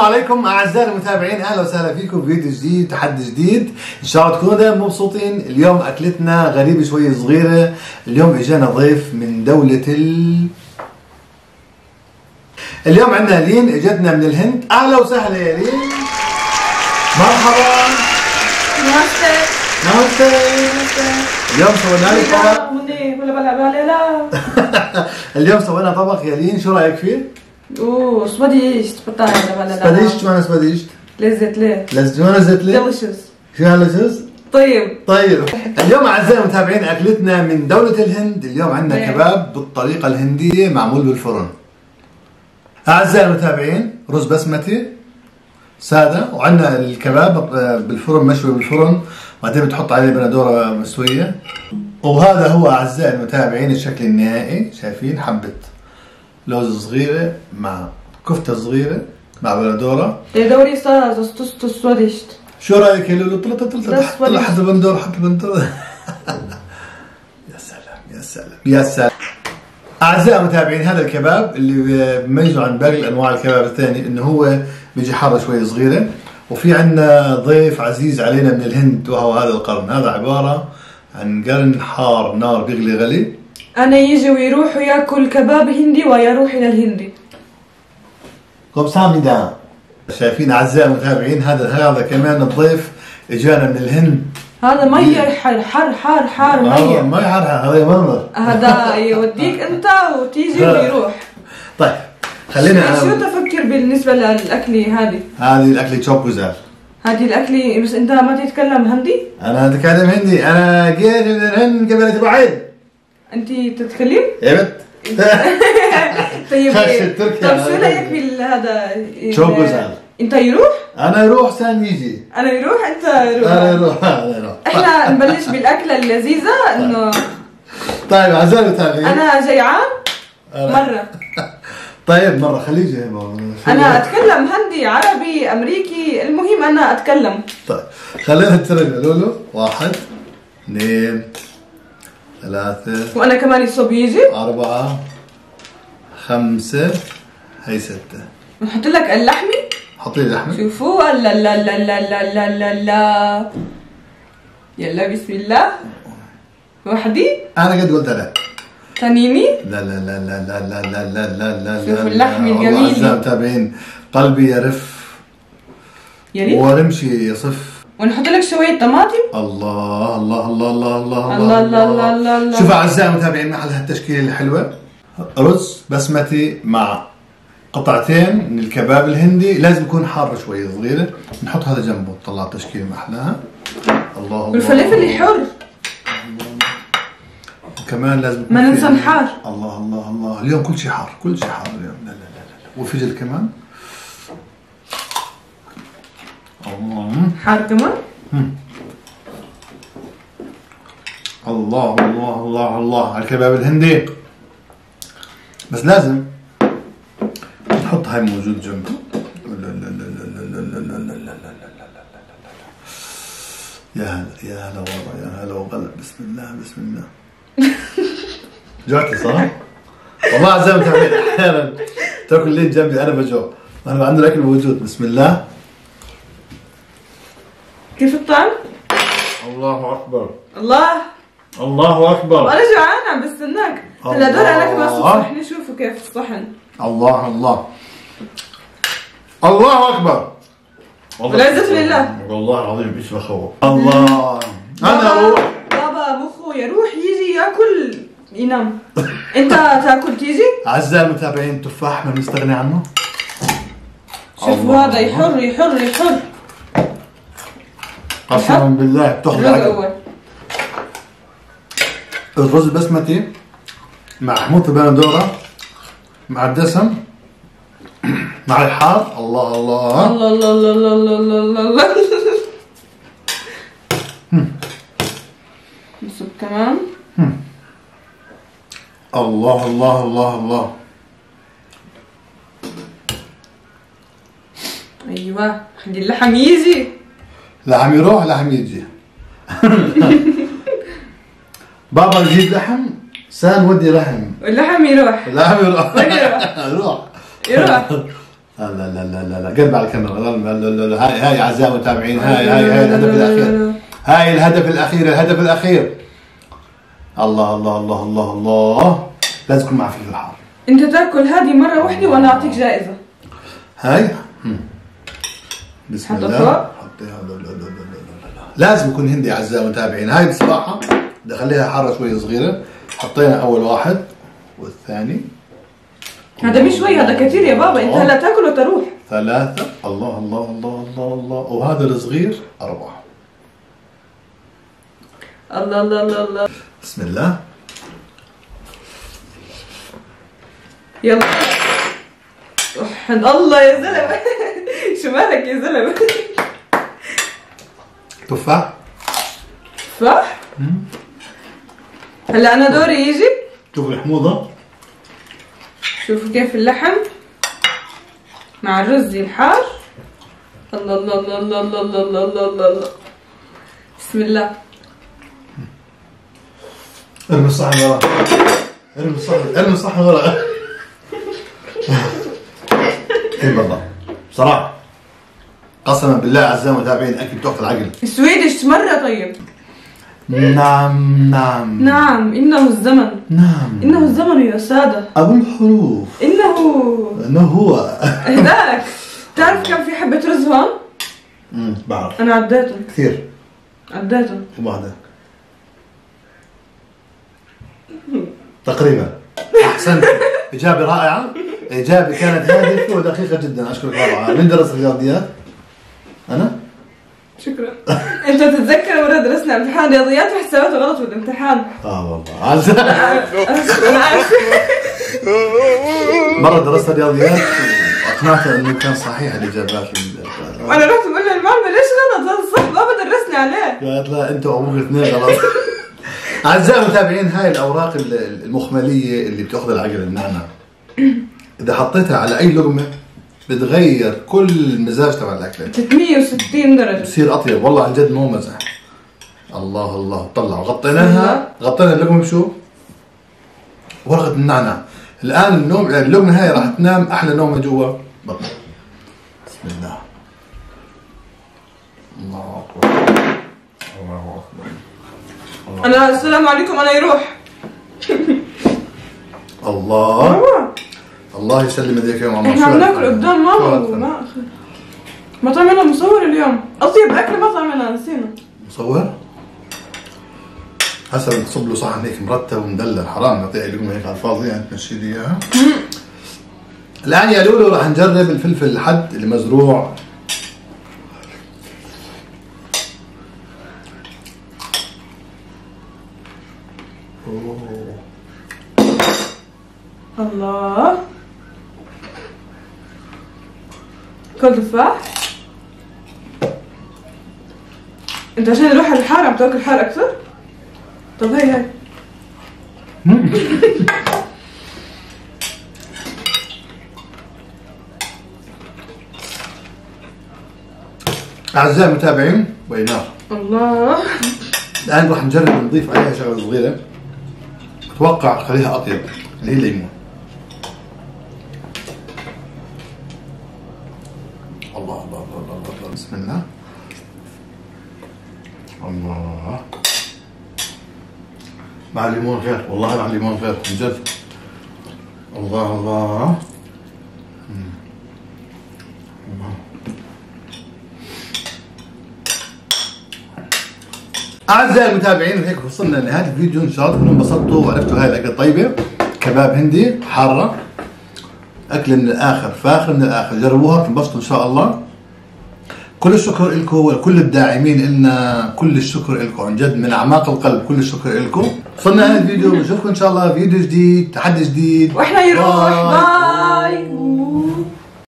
عليكم اعزائي المتابعين، اهلا وسهلا فيكم في فيديو جديد وتحدي جديد. ان شاء الله تكونوا دائما مبسوطين. اليوم اكلتنا غريبه شوي صغيره. اليوم اجانا ضيف من دوله اليوم عندنا لين اجتنا من الهند. اهلا وسهلا يا لين، مرحبا. نمستي. نمستي. اليوم سوينا لك طبق. اليوم سوينا طبق يا لين، شو رايك فيه؟ اوه سباديشت سباديشت. شو معنى سباديشت؟ لذت ليه؟ شو معنى لذت ليه؟ ديليشس. شو هالجزء؟ طيب اليوم اعزائي المتابعين اكلتنا من دولة الهند. اليوم عندنا كباب بالطريقة الهندية معمول بالفرن. اعزائي المتابعين رز بسمتي سادة، وعندنا الكباب بالفرن مشوي بالفرن، بعدين بتحط عليه بندورة مسوية. وهذا هو اعزائي المتابعين الشكل النهائي. شايفين حبة لوز صغيرة مع كفتة صغيرة مع بندورة. دوري سباديشت. شو رايك يا لولو؟ طلع حط البندور، حط البندور. يا سلام يا سلام يا سلام. اعزائي المتابعين هذا الكباب اللي بيميزه عن باقي انواع الكباب الثاني انه هو بيجي حاره شوي صغيره. وفي عندنا ضيف عزيز علينا من الهند وهو هذا القرن. هذا عباره عن قرن حار نار بيغلي غلي. انا يجي ويروح وياكل كباب هندي ويروح الى الهندي. طب سامي دا. شايفين اعزائي المتابعين هذا كمان الضيف اجانا من الهند. هذا ميه حار ميه. مي حار هذا يمرمر. هذا يوديك انت وتيجي ويروح. طيب خلينا شو تفكر بالنسبه للاكله هذه؟ هذه الاكله تشوب وزال. هذه الاكله بس انت ما تتكلم هندي؟ انا اتكلم هندي. انا جيت من الهند قبل اسبوعين. انت تتكلم؟ يا بنت. طيب شو رايك بهذا؟ تشوب وزال. انت يروح؟ انا يروح ثاني يجي. انا يروح انت يروح. انا يروح. احنا نبلش بالاكله اللذيذه انه. طيب اعزائي المتابعين انا جيعان مره. طيب مره خليه جاي. انا اتكلم هندي عربي امريكي، المهم انا اتكلم. طيب خلينا نترجم. لولو 1 2 3 وانا كمان الصوب يجي 4 5 هي 6. بنحط لك اللحمه. حطي لي لحمه. شوفوا لا لا لا لا لا لا لا لا. يلا بسم الله. وحدي انا قد قلت لا. ثانيني. لا لا لا لا لا لا لا لا لا لا. شوفوا اللحم الجميل. اعزائي المتابعين قلبي يرف ورمشي يصف. ونحط لك شويه طماطم. الله الله الله الله الله الله الله الله الله الله. شوفوا اعزائي المتابعين محل هالتشكيله الحلوه. رز بسمتي مع قطعتين من الكباب الهندي، لازم يكون حار شوي صغيره. نحط هذا جنبه طلع تشكيله محلاها. الله الله. والفلفل حر كمان لازم ما ننسى الحار. الله الله الله. اليوم كل شيء حار، كل شيء حار اليوم. لا لا لا لا. والفجل كمان حار كمان. الله الله الله الله على الكباب الهندي. بس لازم نحط هاي موجود جنبه. لا لا لا لا لا لا لا لا لا لا لا لا لا. يا هلا يا هلا والله يا هلا وغلا. بسم الله بسم الله. جوعتي صح؟ والله اعزائي المتابعين احيانا تاكل لين جنبي انا بجوع. انا عندي الاكل موجود. بسم الله. كيف الطعم؟ الله اكبر. الله اكبر. وانا جوعانه عم بستناك. هلا دور عليك ما الصحن نشوفوا كيف الصحن. الله الله الله اكبر. والعزة لله. والله العظيم ايش بخوف. الله. انا اروح. بابا مخه يروح يجي ياكل ينام. انت تاكل تيجي؟ اعزائي المتابعين تفاح ما بنستغني عنه. شوفوا هذا يحر. قسما بالله بتاخذ اول الرز البسمتي مع حموضة البندورة مع الدسم مع الحار. الله الله الله الله الله الله الله الله. نصب كمان. الله الله الله الله. ايوه خلي اللحم يجي. لحم يروح لحم يجي. بابا يجيب لحم سان ودي لحم. واللحم يروح. اللحم يروح. وين يروح؟ يروح. يروح. لا لا لا لا لا قرب على الكاميرا. لا لا لا لا. هاي اعزائي المتابعين، هاي الهدف الاخير. هاي الهدف الاخير. الله الله الله الله الله. لازم يكون معها فلفل حار. انت تاكل هذه مره واحده وانا اعطيك جائزه. هاي بسم الله. حطيها. لازم يكون هندي اعزائي المتابعين. هاي بصراحه بدي اخليها حاره شوي صغيره. حطينا اول واحد والثاني. هذا مش شوي، هذا كثير يا بابا. انت هلا تاكل وتروح. 3. الله الله الله الله الله. وهذا الصغير 4. الله الله الله الله. بسم الله. يلا. الله يا زلمه. شو مالك يا زلمه؟ تفاح. تفاح؟ هلا انا دوري يجي. شوفوا الحموضه. شوفوا كيف اللحم مع الرز الحار. الله الله الله الله الله الله الله الله الله. بسم الله. ارمي الصحن ورا. ارمي الصحن ورا. اي والله بصراحه قسما بالله اعزائي المتابعين اكل تحفه العقل. السويدش مره طيب. نعم نعم نعم انه الزمن. نعم انه الزمن يا ساده. ابو الحروف. انه هو هداك. تعرف كم في حبه رز هون؟ بعرف. انا عديتهم كثير. عديتهم. كم واحدة؟ تقريبا. احسنت. اجابه رائعه. اجابه كانت هادفه ودقيقه جدا. اشكرك طبعا. من درس الرياضيات؟ انا؟ شكرا. انت تتذكر مره درسنا امتحان رياضيات وحسابات غلط بالامتحان. والله مره درست رياضيات واقنعته انه كان صحيح الاجابات. وانا رحت بقول له المعلمه ليش غلط؟ هذا صح بابا درسنا عليه. قالت لا انت وابوك الاثنين غلط. اعزائي المتابعين هاي الاوراق المخمليه اللي بتاخذ العقل النعناع اذا حطيتها على اي لقمه بتغير كل المزاج تبع الاكله 360 درجه. بصير اطيب والله عن جد مو مزح. الله الله. طلع غطيناها. غطينا اللقمه بشو؟ ورقه النعناع. الان اللقمه هاي راح تنام احلى نومه جوا بطنها. بسم الله. الله اكبر. الله اكبر. انا السلام عليكم انا يروح. الله الله يسلم ايديك يا ماما. احنا عم ناكل قدام ماما. مطعمنا مصور اليوم. اطيب اكل مطعمنا نسينا. مصور؟ هسه بنصب له صحن هيك مرتب ومدلل. حرام نعطيه لقمه هيك على الفاضي يعني تمشي لي اياها. الان يا لولو راح نجرب الفلفل الحد اللي مزروع. الله. كل تفاح. انت عشان نروح على الحار عم تاكل حار اكثر؟ طب هي اعزائي المتابعين ويناه. الله. الان راح نجرب نضيف عليها شغله صغيره اتوقع خليها اطيب اللي هي الليمون. الله الله الله الله. بسم الله. الله. مع الليمون غير والله. مع الليمون غير من جد. الله الله. اعزائي المتابعين وهيك وصلنا لنهايه الفيديو. ان شاء الله تكونوا انبسطتوا وعرفتوا هاي الاكله طيبه. كباب هندي حاره. اكله من الاخر فاخر من الاخر. جربوها بتنبسطوا ان شاء الله. كل الشكر لكم ولكل الداعمين لنا. كل الشكر لكم عن جد من اعماق القلب. كل الشكر لكم. وصلنا لهذا الفيديو. بنشوفكم ان شاء الله فيديو جديد تحدي جديد. واحنا يروح. باي.